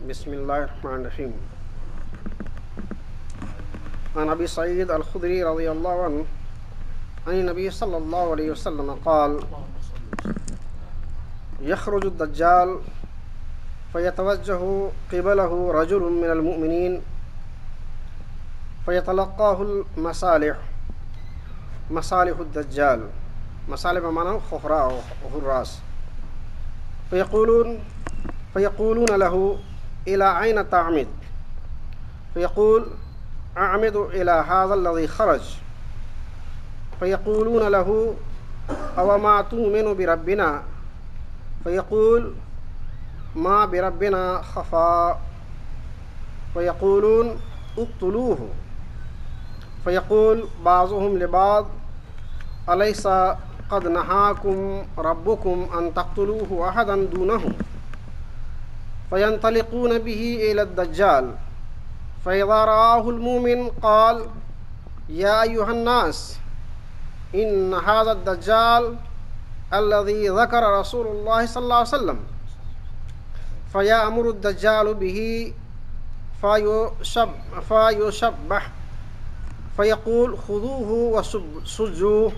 بسم اللہ الرحمن الرحیم. عن ابی سعید الخدری رضی اللہ عنہ عن النبی صلی اللہ علیہ وسلم قال یخرج الدجال فیتوجہ قبلہ رجل من المؤمنین فیتلقاہ مصالح الدجال. مصالح بمعنى خفراء وحراس. فيقولون له إلى أين تعمد؟ فيقول أعمد إلى هذا الذي خرج. فيقولون له أو ما تؤمن بربنا؟ فيقول ما بربنا خفاء. فيقولون اقتلوه. فيقول بعضهم لبعض أليس قد نهاكم ربكم أن تقتلوه أحدا دونه؟ فينطلقون به إلى الدجال فإذا رآه المؤمن قال يا أيها الناس إن هذا الدجال الذي ذكر رسول الله صلى الله عليه وسلم. فيأمر الدجال به فيشبح فيقول خذوه وسجوه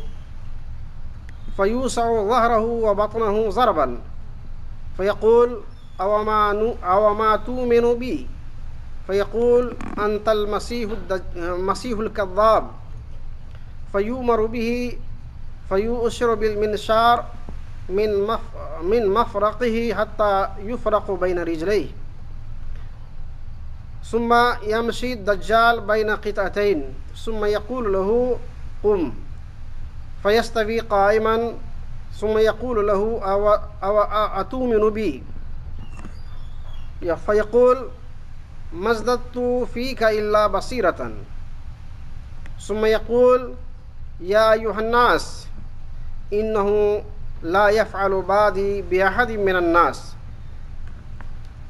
فيوسع ظهره وبطنه ضربا. فيقول أو ما تؤمن بي؟ فيقول أنت المسيح الكذاب. فيؤمر به فيؤشر بالمنشار من مفرقه حتى يفرق بين رجليه. ثم يمشي الدجال بين قطعتين ثم يقول له قم فيستوي قائما ثم يقول له أو أتؤمن بي؟ فيقول ما ازددت فيك إلا بصيرة. ثم يقول يا أيها الناس إنه لا يفعل بعدي بأحد من الناس.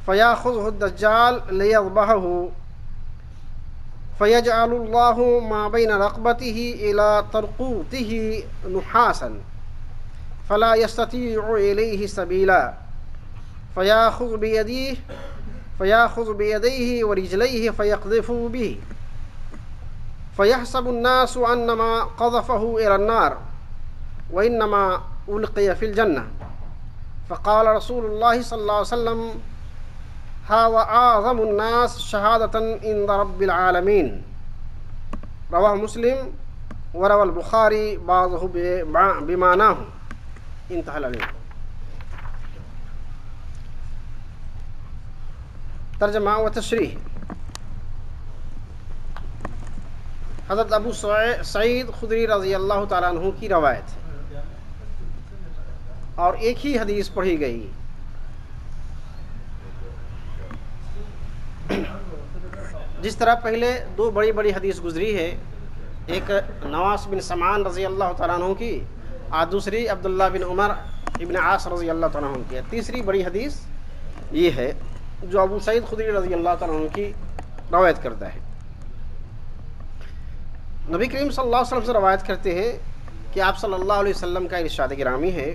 فيأخذه الدجال ليذبحه فيجعل الله ما بين رقبته إلى ترقوته نحاسا فلا يستطيع إليه سبيلا. فيأخذ بيديه ورجليه فيقذف به فيحسب الناس أنما قذفه إلى النار وإنما ألقي في الجنة. فقال رسول الله صلى الله عليه وسلم هذا أعظم الناس شهادة عند رب العالمين. رواه مسلم وروى البخاري بعضه بمعناه. انتهى العلم. ترجمہ و تشریح. حضرت ابو سعید خدری رضی اللہ تعالیٰ عنہ کی روایت ہے اور ایک ہی حدیث پڑھی گئی. جس طرح پہلے دو بڑی بڑی حدیث گزری ہے، ایک نواس بن سمعان رضی اللہ تعالیٰ عنہ کی اور دوسری عبداللہ بن عمر ابن عاص رضی اللہ تعالیٰ عنہ کی ہے. تیسری بڑی حدیث یہ ہے جو ابو سعید خدری رضی اللہ تعالیٰ عنہ کی روایت کرتا ہے. نبی کریم صلی اللہ علیہ وسلم سے روایت کرتے ہیں کہ آپ صلی اللہ علیہ وسلم کا ارشاد گرامی ہے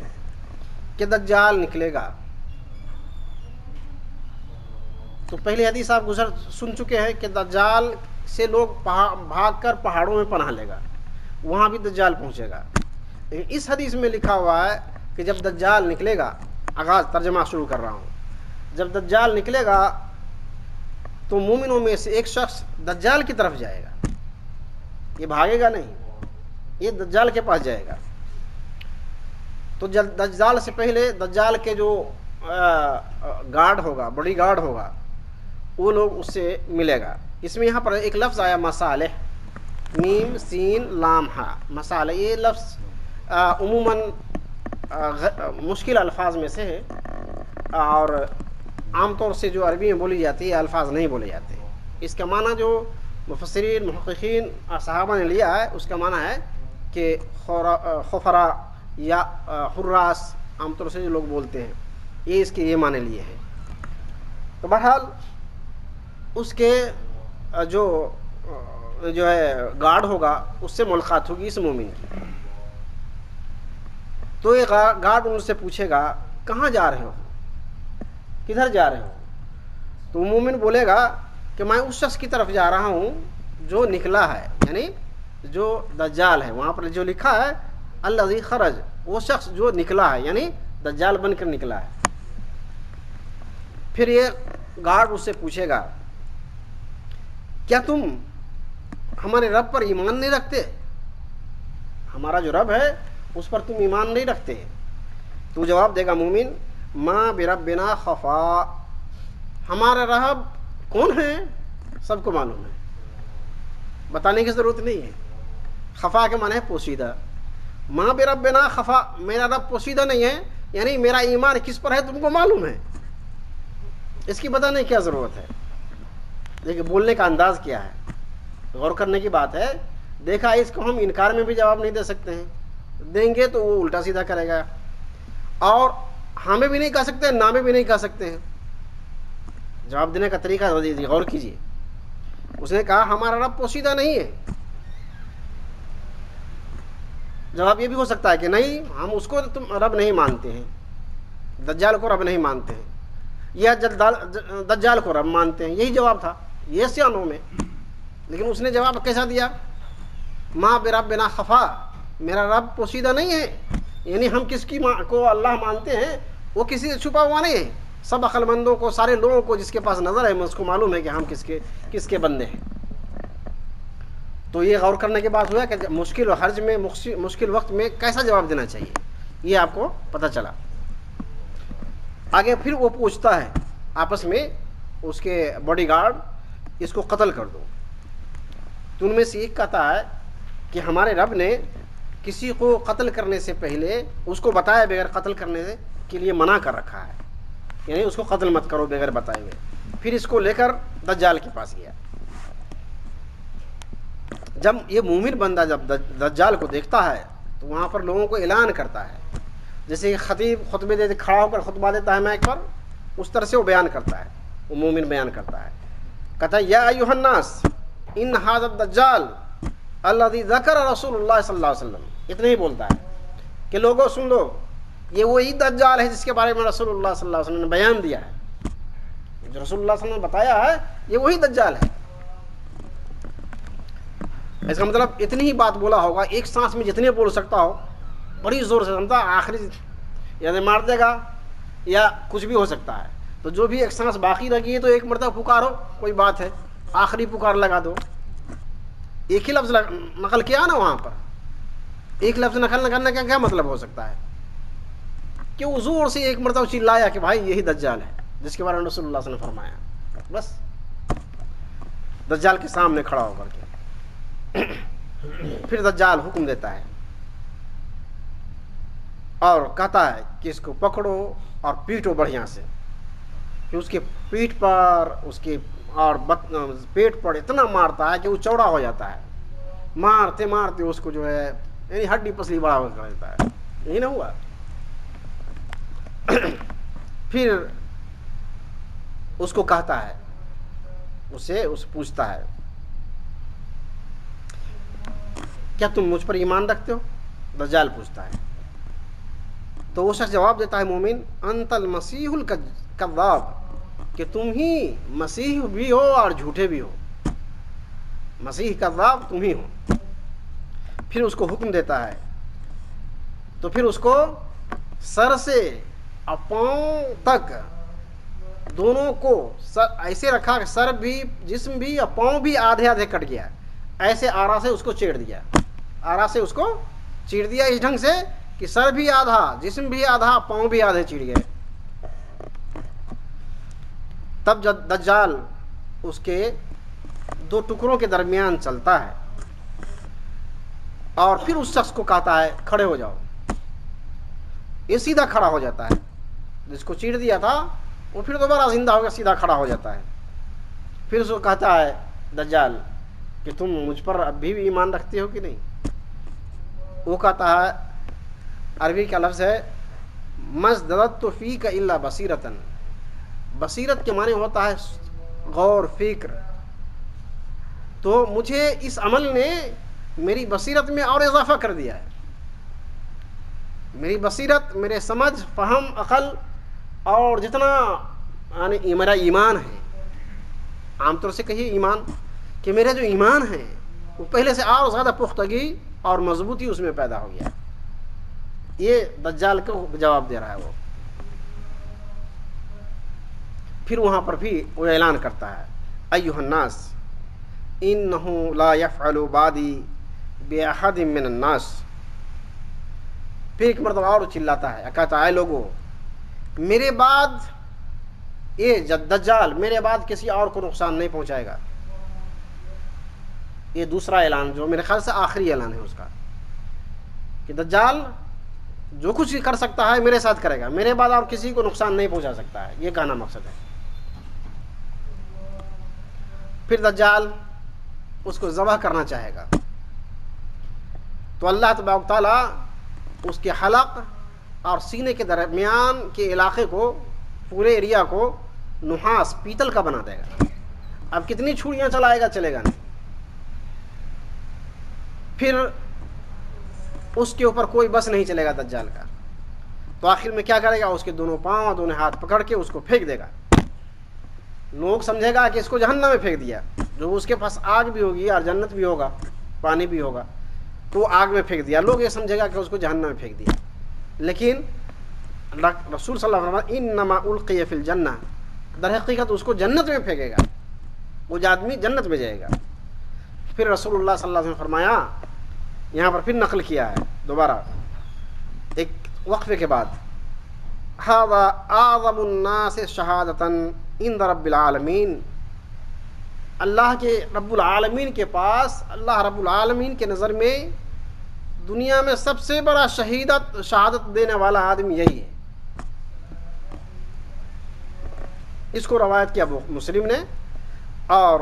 کہ دجال نکلے گا. تو پہلی حدیث آپ سن چکے ہیں کہ دجال سے لوگ بھاگ کر پہاڑوں میں پناہ لے گا، وہاں بھی دجال پہنچے گا. اس حدیث میں لکھا ہوا ہے کہ جب دجال نکلے گا، آغاز ترجمہ شروع کر رہا ہوں، جب دجال نکلے گا تو مومنوں میں سے ایک شخص دجال کی طرف جائے گا. یہ بھاگے گا نہیں، یہ دجال کے پاس جائے گا. تو دجال سے پہلے دجال کے جو گارڈ ہوگا، باڈی گارڈ ہوگا، وہ لوگ اس سے ملے گا. اس میں یہاں پر ایک لفظ آیا مصالح، میم سین لام ہا، مصالح. یہ لفظ عموماً مشکل الفاظ میں سے ہے اور عام طور سے جو عربی میں بولی جاتی ہے الفاظ نہیں بولے جاتے. اس کا معنی جو مفسرین محققین اور صحابہ نے لیا ہے اس کا معنی ہے کہ خفرا یا حراس، عام طور سے جو لوگ بولتے ہیں یہ اس کے یہ معنی لیے ہیں. تو بہرحال اس کے جو ہے گارڈ ہوگا اس سے ملاقات ہوگی اس مومن کی. تو یہ گارڈ ان سے پوچھے گا کہاں جا رہے ہو، کدھر جا رہے ہو؟ تو مومن بولے گا کہ میں اس شخص کی طرف جا رہا ہوں جو نکلا ہے، یعنی جو دجال ہے، وہاں پر جو لکھا ہے الذی خرج، وہ شخص جو نکلا ہے، یعنی دجال بن کر نکلا ہے۔ پھر یہ گارڈ اس سے پوچھے گا کیا تم ہمارے رب پر ایمان نہیں رکھتے؟ ہمارا جو رب ہے اس پر تم ایمان نہیں رکھتے؟ تو جواب دے گا مومن ما بربنا خفا، ہمارا رب کون ہے سب کو معلوم ہے، بتانے کی ضرورت نہیں ہے۔ خفا کے معنی ہے پوشیدہ۔ ما بربنا خفا، میرا رب پوشیدہ نہیں ہے، یعنی میرا ایمان کس پر ہے تم کو معلوم ہے، اس کی بتانے کی کیا ضرورت ہے۔ دیکھیں بولنے کا انداز کیا ہے، غور کرنے کی بات ہے۔ دیکھا اس کو ہم انکار میں بھی جواب نہیں دے سکتے ہیں، دیں گے تو وہ الٹا سیدھا کرے گا، اور ہمیں بھی نہیں کہہ سکتے، نامے بھی نہیں کہہ سکتے ہیں۔ جواب دینے کا طریقہ غور کیجیے۔ اس نے کہا ہمارا رب پوشیدہ نہیں ہے، جواب یہ بھی ہو سکتا ہے کہ نہیں ہم اس کو تم رب نہیں مانتے ہیں، دجال کو رب نہیں مانتے ہیں، یا دجال کو رب مانتے ہیں، یہی جواب تھا یہ سیانوں میں۔ لیکن اس نے جواب کیسا دیا؟ ما بربنا خفا، میرا رب پوشیدہ نہیں ہے، یعنی ہم کس کی کو اللہ مانتے ہیں وہ کسی سے چھپا ہوا نہیں ہے۔ سب عقل مندوں کو، سارے لوگوں کو جس کے پاس نظر ہے اس کو معلوم ہے کہ ہم کس کے بندے ہیں۔ تو یہ غور کرنے کے بعد ہوا کہ مشکل و حرج میں، مشکل وقت میں کیسا جواب دینا چاہیے، یہ آپ کو پتہ چلا۔ آگے پھر وہ پوچھتا ہے آپس میں اس کے باڈی گارڈ، اس کو قتل کر دو۔ تو ان میں سے ایک کہتا ہے کہ ہمارے رب نے کسی کو قتل کرنے سے پہلے اس کو بتایا بغیر قتل کرنے کے لیے منع کر رکھا ہے، یعنی اس کو قتل مت کرو بغیر بتائے ہوئے۔ پھر اس کو لے کر دجال کے پاس گیا۔ جب یہ مومن بندہ جب دجال کو دیکھتا ہے تو وہاں پر لوگوں کو اعلان کرتا ہے، جیسے کہ خطیب خطبے دے کھڑا ہو کر خطبہ دیتا ہے مائک پر، اس طرح سے وہ بیان کرتا ہے، وہ مومن بیان کرتا ہے، کہتا ہے یا ایھا الناس ان ھذا الدجال الذی ذکر رسول اللہ صلی اللہ علیہ وسلم، اتنے ہی بولتا ہے کہ لوگوں سن لو، یہ وہی دجال ہے جس کے بارے میں رسول اللہ صلی اللہ علیہ وسلم نے بیان دیا ہے، جو رسول اللہ صلی اللہ علیہ وسلم نے بتایا ہے یہ وہی دجال ہے۔ اس کا مطلب اتنی ہی بات بولا ہوگا، ایک سانس میں جتنے بول سکتا ہو بڑی زور سے سمجھتا، آخری یعنی مار دے گا یا کچھ بھی ہو سکتا ہے۔ تو جو بھی ایک سانس باقی رہ گئی ہے تو ایک مرتبہ پکارو، کوئی بات ہے، آخری پکار لگا دو۔ ایک ہی لفظ نقل کیا نا وہاں پر، ایک لفظ نقل کرنے کا کیا مطلب ہو سکتا ہے کہ وہ زور سے ایک مرتبہ چلایا کہ بھائی یہی دجال ہے جس کے بارے میں رسول اللہ صلی اللہ علیہ وسلم نے فرمایا، بس دجال کے سامنے کھڑا ہو کر کے۔ پھر دجال حکم دیتا ہے اور کہتا ہے کہ اس کو پکڑو اور پیٹو بڑھیا سے، کہ اس کے پیٹھ پر، اس کے اور پیٹ پر اتنا مارتا ہے کہ وہ چوڑا ہو جاتا ہے، مارتے مارتے اس کو جو ہے یعنی ہڈی پسلی بڑا ہو کر دیتا ہے۔ یہی نہ ہوا، پھر اس کو کہتا ہے، اسے پوچھتا ہے کیا تم مجھ پر ایمان رکھتے ہو؟ دجال پوچھتا ہے، تو وہ شخص جواب دیتا ہے مومن انت المسیح الکذاب، کہ تم ہی مسیح بھی ہو اور جھوٹے بھی ہو، مسیح کذاب تم ہی ہو۔ پھر اس کو حکم دیتا ہے، تو پھر اس کو سر سے پاؤں تک دونوں کو ایسے رکھا کہ سر بھی، جسم بھی اور پاؤں بھی آدھے آدھے کٹ گیا، ایسے آرا سے اس کو چیڑ دیا، آرا سے اس کو چیڑ دیا اس ڈھنگ سے کہ سر بھی آدھا، جسم بھی آدھا، پاؤں بھی آدھے چیڑ گئے۔ تب جب دجال اس کے دو ٹکڑوں کے درمیان چلتا ہے اور پھر اس شخص کو کہتا ہے کھڑے ہو جاؤ، یہ سیدھا کھڑا ہو جاتا ہے، جس کو چیڑ دیا تھا وہ پھر دوبارہ زندہ ہو گیا، سیدھا کھڑا ہو جاتا ہے۔ پھر اس کو کہتا ہے دجال کہ تم مجھ پر ابھی بھی ایمان رکھتے ہو کہ نہیں؟ وہ کہتا ہے، عربی کا لفظ ہے مَزْدَدَدْتُ فِيكَ إِلَّا بَصِيرَةً، بصیرت کے معنی ہوتا ہے غور فکر، تو مجھے اس عمل نے میری بصیرت میں اور اضافہ کر دیا ہے، میری بصیرت، میرے سمجھ، فہم، عقل اور جتنا یعنی میرا ایمان ہے عام طور سے کہیے ایمان، کہ میرا جو ایمان ہے وہ پہلے سے اور زیادہ پختگی اور مضبوطی اس میں پیدا ہو گیا. یہ دجال کو جواب دے رہا ہے وہ. پھر وہاں پر بھی وہ اعلان کرتا ہے ایھا الناس انہ لا یفعل بعدی باحد من الناس. پھر ایک مرتبہ اور چلاتا ہے، کہتا ہے اے لوگوں، میرے بعد یہ دجال میرے بعد کسی اور کو نقصان نہیں پہنچائے گا. یہ دوسرا اعلان جو میرے خیال سے آخری اعلان ہے اس کا، کہ دجال جو کچھ کر سکتا ہے میرے ساتھ کرے گا، میرے بعد اور کسی کو نقصان نہیں پہنچا سکتا ہے. یہ کہنا مقصد ہے. پھر دجال اس کو ذبح کرنا چاہے گا تو اللہ تبارک و تعالیٰ اس کے حلق اور سینے کے درمیان کے علاقے کو، پورے ایریا کو نحاس پیتل کا بنا دے گا. اب کتنی چھریاں چلائے گا چلے گا نہیں. پھر اس کے اوپر کوئی بس نہیں چلے گا دجال کا. تو آخر میں کیا کرے گا، اس کے دونوں پاؤں اور دونوں ہاتھ پکڑ کے اس کو پھینک دے گا. لوگ سمجھے گا کہ اس کو جہنم میں پھینک دیا، جو اس کے پاس آگ بھی ہوگی اور جنت بھی ہوگا، پانی بھی ہوگا، تو آگ میں پھینک دیا. لوگ یہ سمجھے گا کہ اس کو جہنم میں پھینک دیا. لیکن رسول صلی اللہ علیہ وسلم انما القی فی الجنہ، در حقیقت اس کو جنت میں پھینکے گا، وہ آدمی جنت میں جائے گا. پھر رسول اللہ صلی اللہ علیہ وسلم فرمایا، یہاں پر پھر نقل کیا ہے دوبارہ ایک وقفے کے بعد، ھذا اعظم الناس شہادۃ عند رب العالمین. اللہ کے رب العالمین کے پاس، اللہ رب العالمین کے نظر میں دنیا میں سب سے بڑا شہادت دینے والا آدمی یہی ہے. اس کو روایت کیا مسلم نے، اور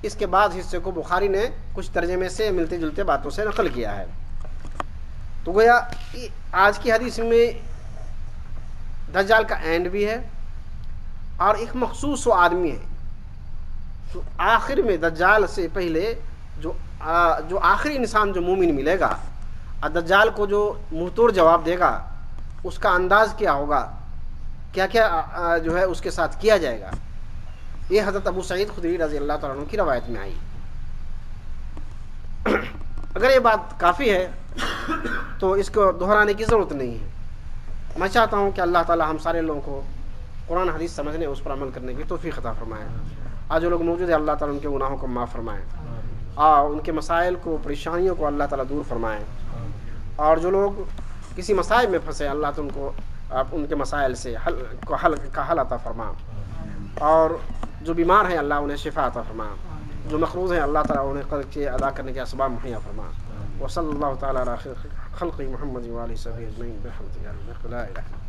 اس کے بعد حصے کو بخاری نے کچھ ترجمے سے ملتے جلتے باتوں سے نقل کیا ہے. تو گویا آج کی حدیث میں دجال کا اینڈ بھی ہے اور ایک مخصوص وہ آدمی ہے. تو آخر میں دجال سے پہلے جو آخری انسان جو مومن ملے گا، اور دجال کو جو منہ توڑ جواب دے گا، اس کا انداز کیا ہوگا، کیا کیا جو ہے اس کے ساتھ کیا جائے گا، یہ حضرت ابو سعید خدری رضی اللہ تعالیٰ عنہ کی روایت میں آئی. اگر یہ بات کافی ہے تو اس کو دہرانے کی ضرورت نہیں ہے. میں چاہتا ہوں کہ اللہ تعالیٰ ہم سارے لوگوں کو قرآن حدیث سمجھنے، اس پر عمل کرنے کی توفیق عطا فرمائے. آج جو لوگ موجود ہیں اللہ تعالیٰ ان کے گناہوں کو معاف فرمائے، اور ان کے مسائل کو، پریشانیوں کو اللہ تعالیٰ دور فرمائے. اور جو لوگ کسی مسائل میں پھنسے، اللہ تعالیٰ ان کو ان کے مسائل سے حل عطا فرما. اور جو بیمار ہیں اللہ انہیں شفا عطا فرما. جو مقروض ہیں اللہ تعالیٰ انہیں قرض کے ادا کرنے کے اسباب مہیا فرما. وصلی اللہ تعالیٰ علی خلق محمد وآلہ وصحبہ اجمعین برحمتہ یا رب العالمین.